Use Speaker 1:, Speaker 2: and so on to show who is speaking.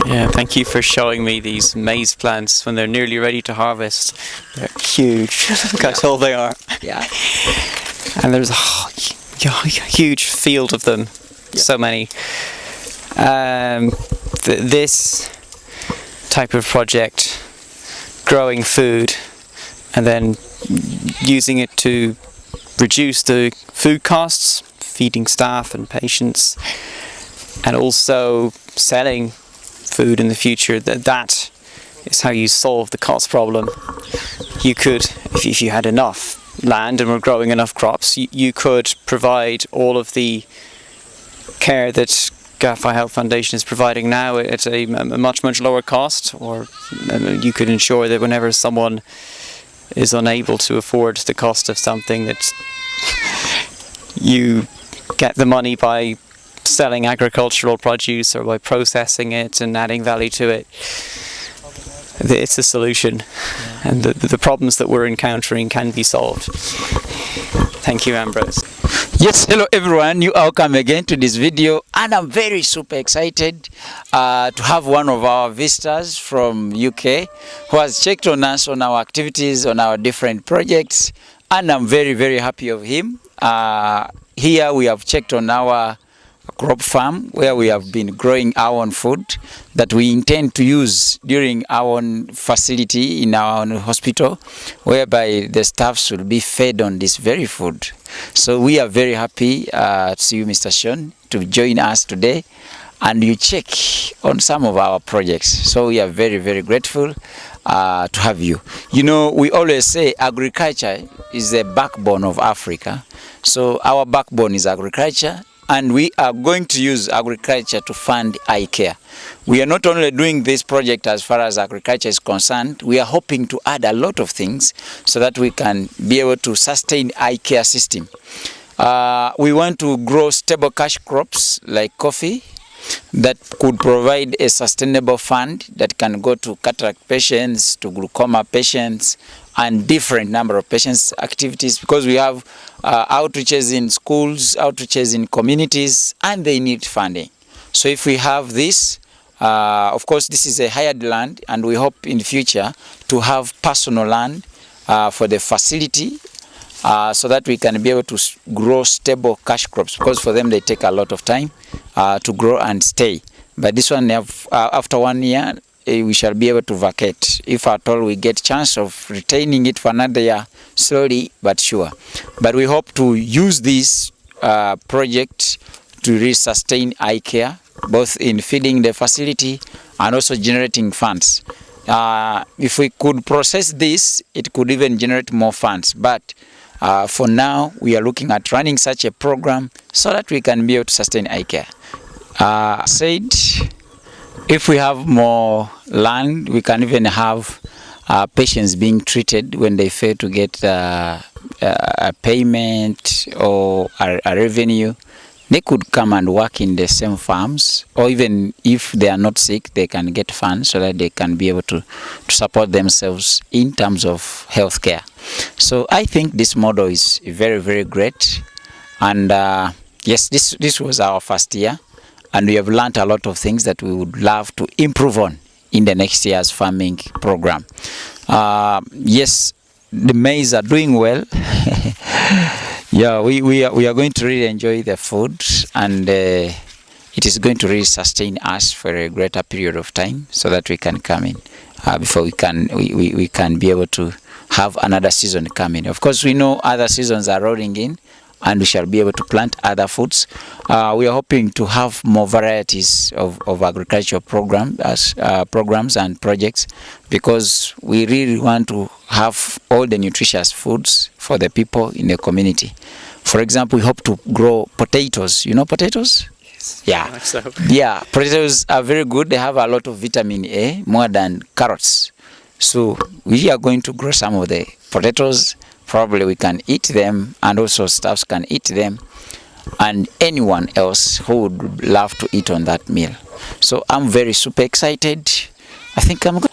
Speaker 1: Yeah, thank you for showing me these maize plants when they're nearly ready to harvest. They're huge. Look how tall they are.
Speaker 2: Yeah.
Speaker 1: And there's a huge field of them.
Speaker 2: Yeah.
Speaker 1: So many. This type of project, growing food and then using it to reduce the food costs, feeding staff and patients, and also selling food in the future, that is how you solve the cost problem. You could, if you had enough land and were growing enough crops, you could provide all of the care that GAFI Health Foundation is providing now at a much lower cost, or you could ensure that whenever someone is unable to afford the cost of something, that you get the money by selling agricultural produce or by processing it and adding value to it. It's a solution, and the problems that we're encountering can be solved. Thank you, Ambrose.
Speaker 2: Yes, hello everyone, you are welcome again to this video, and I'm very super excited to have one of our visitors from UK who has checked on us on our activities, on our different projects, and I'm very happy of him. Here we have checked on our crop farm where we have been growing our own food that we intend to use during our own facility in our own hospital, whereby the staffs will be fed on this very food. So we are very happy to see you, Mr. Sean, to join us today, and you check on some of our projects. So we are very grateful to have you. You know, we always say agriculture is the backbone of Africa. So our backbone is agriculture, and we are going to use agriculture to fund eye care. We are not only doing this project as far as agriculture is concerned, we are hoping to add a lot of things so that we can be able to sustain eye care system. We want to grow stable cash crops like coffee that could provide a sustainable fund that can go to cataract patients, to glaucoma patients, and different number of patients activities, because we have outreaches in schools, outreaches in communities, and they need funding. So if we have this, of course this is a hired land, and we hope in the future to have personal land for the facility, so that we can be able to grow stable cash crops, because for them they take a lot of time to grow and stay. But this one, after 1 year, we shall be able to vacate, if at all we get chance of retaining it for another year, slowly but sure. But we hope to use this project to really sustain eye care, both in feeding the facility and also generating funds. If we could process this, it could even generate more funds. But for now, we are looking at running such a program so that we can be able to sustain eye care. Said, if we have more land, we can even have patients being treated when they fail to get a payment or a revenue. They could come and work in the same farms, or even if they are not sick, they can get funds so that they can be able to support themselves in terms of health care. So I think this model is very great, and yes, this was our first year, and we have learned a lot of things that we would love to improve on in the next year's farming program. Yes, the maize are doing well. Yeah, we are going to really enjoy the food, and it is going to really sustain us for a greater period of time, so that we can come in before we can be able to have another season coming. Of course, we know other seasons are rolling in, and we shall be able to plant other foods. We are hoping to have more varieties of agricultural programs and projects, because we really want to have all the nutritious foods for the people in the community. For example, we hope to grow potatoes. You know potatoes?
Speaker 1: Yes.
Speaker 2: Yeah.
Speaker 1: So.
Speaker 2: Yeah, potatoes are very good. They have a lot of vitamin A, more than carrots. So we are going to grow some of the potatoes. Probably we can eat them, and also staffs can eat them, and anyone else who would love to eat on that meal. So I'm very super excited. I think I'm going